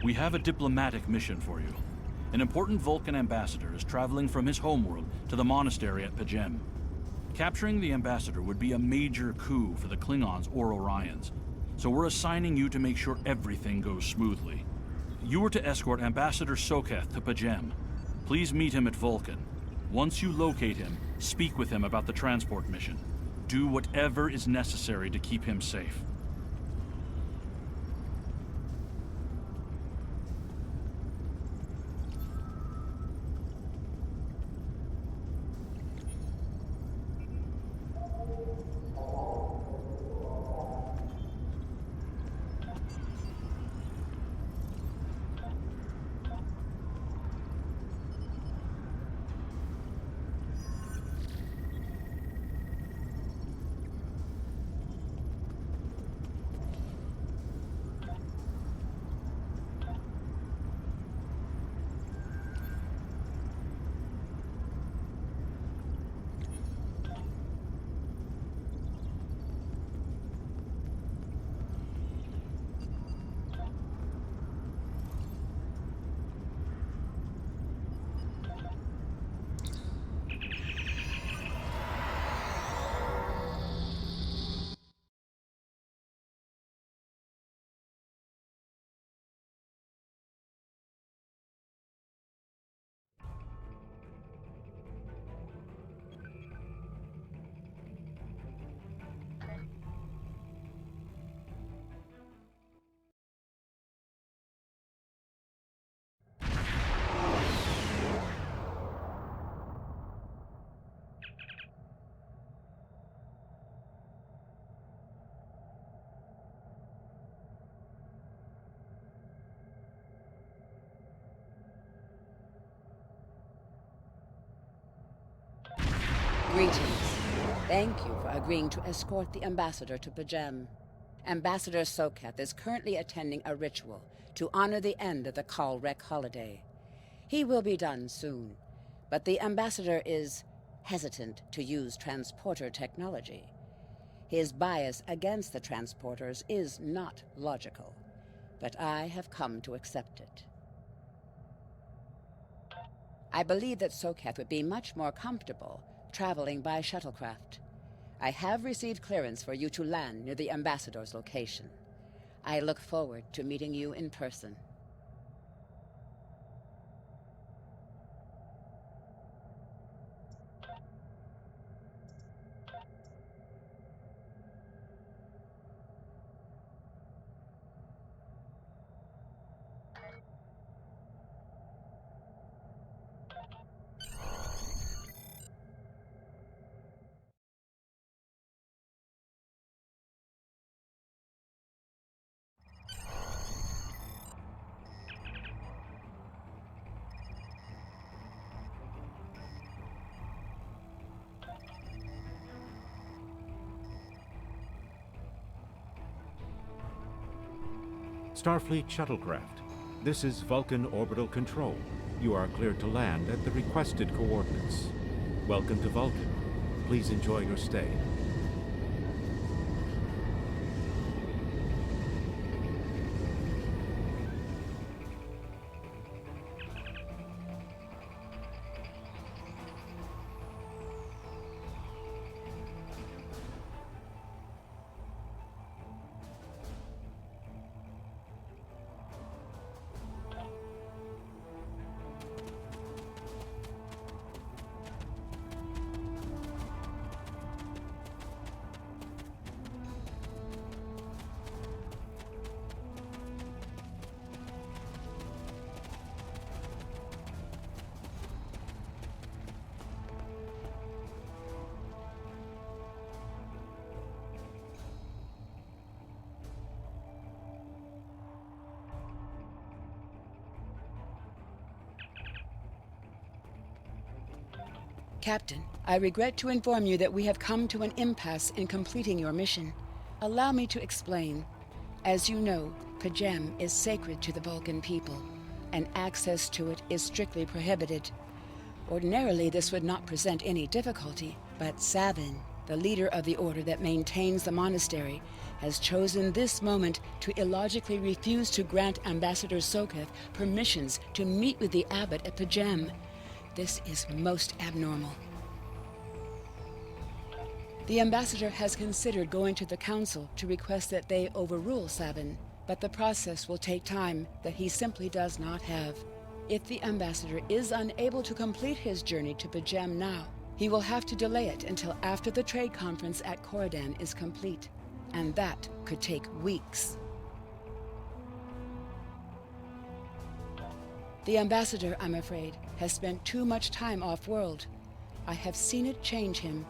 We have a diplomatic mission for you. An important Vulcan ambassador is traveling from his homeworld to the monastery at P'Jem. Capturing the ambassador would be a major coup for the Klingons or Orions, so we're assigning you to make sure everything goes smoothly. You are to escort Ambassador Soketh to P'Jem. Please meet him at Vulcan. Once you locate him, speak with him about the transport mission. Do whatever is necessary to keep him safe. Greetings. Thank you for agreeing to escort the ambassador to P'Jem. Ambassador Soketh is currently attending a ritual to honor the end of the Kalrek holiday. He will be done soon, but the ambassador is hesitant to use transporter technology. His bias against the transporters is not logical, but I have come to accept it. I believe that Soketh would be much more comfortable traveling by shuttlecraft. I have received clearance for you to land near the ambassador's location. I look forward to meeting you in person. Starfleet Shuttlecraft. This is Vulcan Orbital Control. You are cleared to land at the requested coordinates. Welcome to Vulcan. Please enjoy your stay. Captain, I regret to inform you that we have come to an impasse in completing your mission. Allow me to explain. As you know, P'Jem is sacred to the Vulcan people, and access to it is strictly prohibited. Ordinarily, this would not present any difficulty, but Savin, the leader of the order that maintains the monastery, has chosen this moment to illogically refuse to grant Ambassador Soketh permissions to meet with the abbot at P'Jem. This is most abnormal. The ambassador has considered going to the council to request that they overrule Sabin, but the process will take time that he simply does not have. If the ambassador is unable to complete his journey to P'Jem now, he will have to delay it until after the trade conference at Coridan is complete, and that could take weeks. The ambassador, I'm afraid, has spent too much time off-world. I have seen it change him.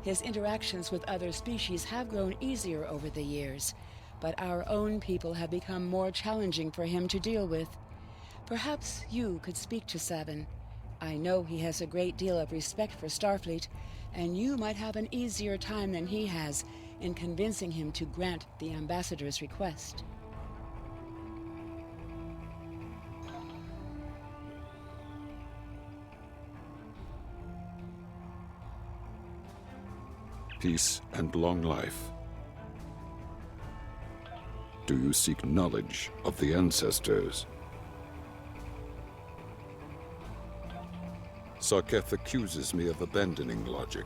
His interactions with other species have grown easier over the years, but our own people have become more challenging for him to deal with. Perhaps you could speak to Sabin. I know he has a great deal of respect for Starfleet, and you might have an easier time than he has in convincing him to grant the ambassador's request. Peace and long life. Do you seek knowledge of the ancestors? Soketh accuses me of abandoning logic,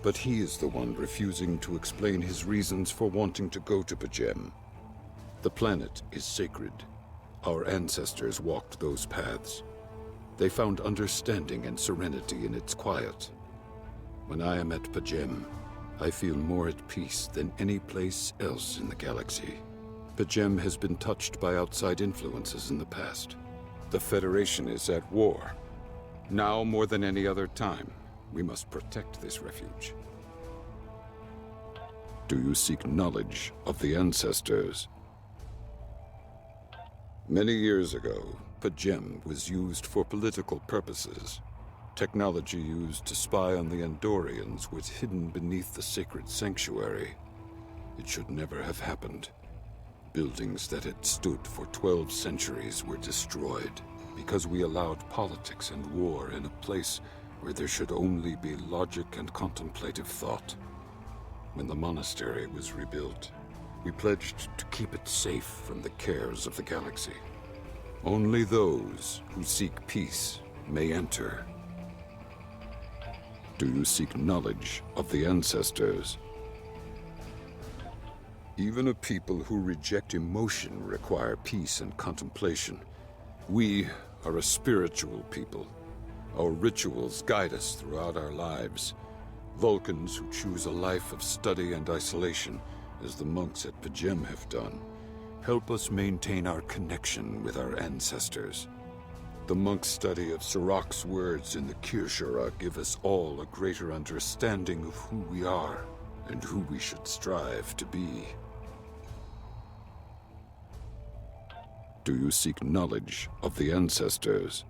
but he is the one refusing to explain his reasons for wanting to go to P'Jem. The planet is sacred. Our ancestors walked those paths. They found understanding and serenity in its quiet. When I am at P'Jem, I feel more at peace than any place else in the galaxy. P'Jem has been touched by outside influences in the past. The Federation is at war. Now more than any other time, we must protect this refuge. Do you seek knowledge of the ancestors? Many years ago, P'Jem was used for political purposes. Technology used to spy on the Andorians was hidden beneath the sacred sanctuary. It should never have happened. Buildings that had stood for 12 centuries were destroyed because we allowed politics and war in a place where there should only be logic and contemplative thought. When the monastery was rebuilt, we pledged to keep it safe from the cares of the galaxy. Only those who seek peace may enter. Do you seek knowledge of the ancestors? Even a people who reject emotion require peace and contemplation. We are a spiritual people. Our rituals guide us throughout our lives. Vulcans who choose a life of study and isolation, as the monks at P'Jem have done, help us maintain our connection with our ancestors. The monk's study of Sirach's words in the Kir'Shara give us all a greater understanding of who we are and who we should strive to be. Do you seek knowledge of the ancestors?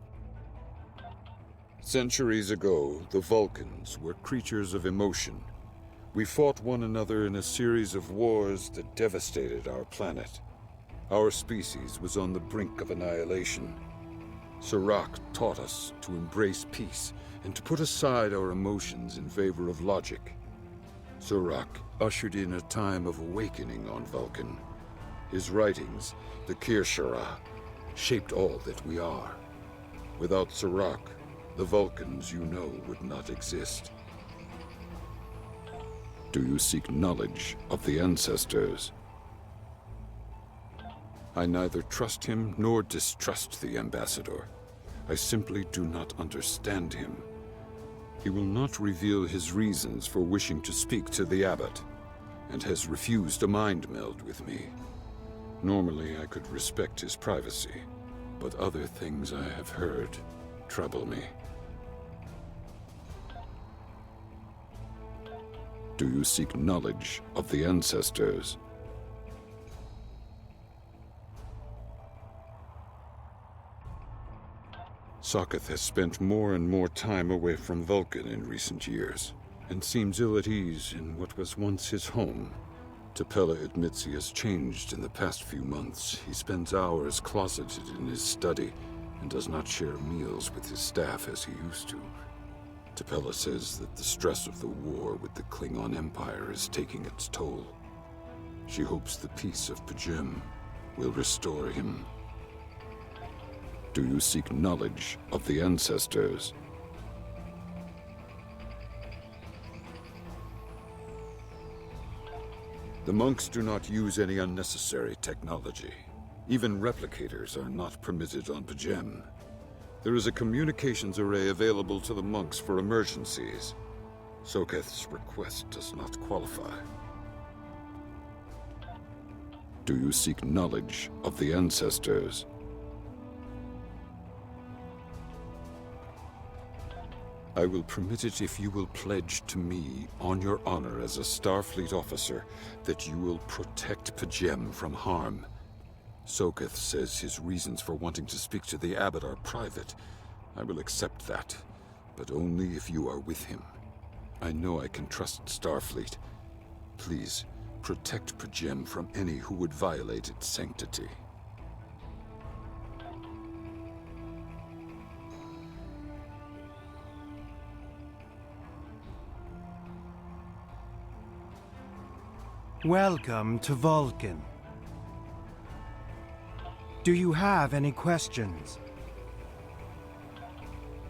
Centuries ago, the Vulcans were creatures of emotion. We fought one another in a series of wars that devastated our planet. Our species was on the brink of annihilation. Sirach taught us to embrace peace and to put aside our emotions in favor of logic. Sirach ushered in a time of awakening on Vulcan. His writings, the Kir'Shara, shaped all that we are. Without Sirach, the Vulcans you know would not exist. Do you seek knowledge of the ancestors? I neither trust him nor distrust the ambassador. I simply do not understand him. He will not reveal his reasons for wishing to speak to the abbot, and has refused a mind meld with me. Normally I could respect his privacy, but other things I have heard trouble me. Do you seek knowledge of the ancestors? Soketh has spent more and more time away from Vulcan in recent years, and seems ill at ease in what was once his home. T'Pella admits he has changed in the past few months. He spends hours closeted in his study, and does not share meals with his staff as he used to. T'Pella says that the stress of the war with the Klingon Empire is taking its toll. She hopes the peace of P'Jem will restore him. Do you seek knowledge of the ancestors? The monks do not use any unnecessary technology. Even replicators are not permitted on P'Jem. There is a communications array available to the monks for emergencies. Soketh's request does not qualify. Do you seek knowledge of the ancestors? I will permit it if you will pledge to me, on your honor as a Starfleet officer, that you will protect P'Jem from harm. Soketh says his reasons for wanting to speak to the abbot are private. I will accept that, but only if you are with him. I know I can trust Starfleet. Please, protect P'Jem from any who would violate its sanctity. Welcome to Vulcan. Do you have any questions?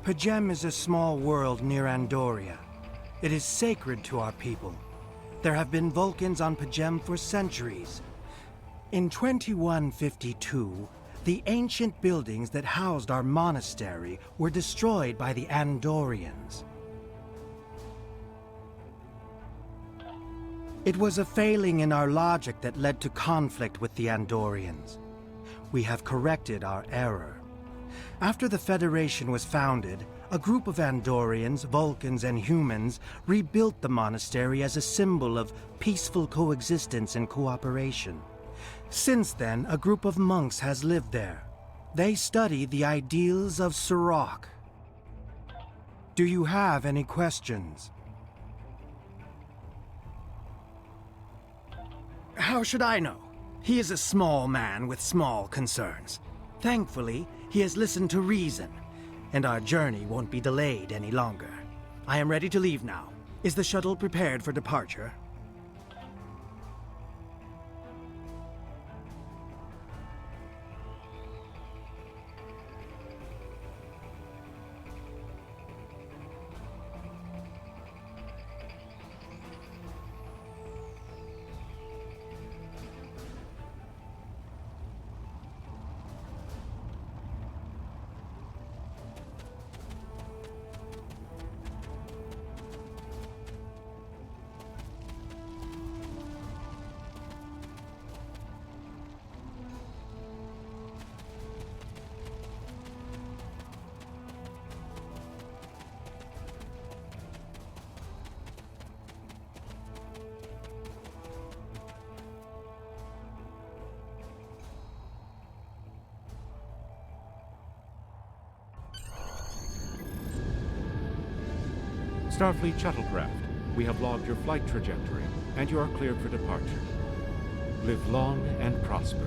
P'Jem is a small world near Andoria. It is sacred to our people. There have been Vulcans on P'Jem for centuries. In 2152, the ancient buildings that housed our monastery were destroyed by the Andorians. It was a failing in our logic that led to conflict with the Andorians. We have corrected our error. After the Federation was founded, a group of Andorians, Vulcans, and humans rebuilt the monastery as a symbol of peaceful coexistence and cooperation. Since then, a group of monks has lived there. They study the ideals of Sirach. Do you have any questions? How should I know? He is a small man with small concerns. Thankfully, he has listened to reason, and our journey won't be delayed any longer. I am ready to leave now. Is the shuttle prepared for departure? Starfleet shuttlecraft, we have logged your flight trajectory, and you are cleared for departure. Live long and prosper.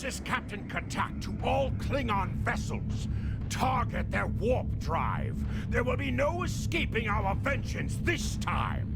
is Captain Katak to all Klingon vessels. Target their warp drive. There will be no escaping our vengeance this time.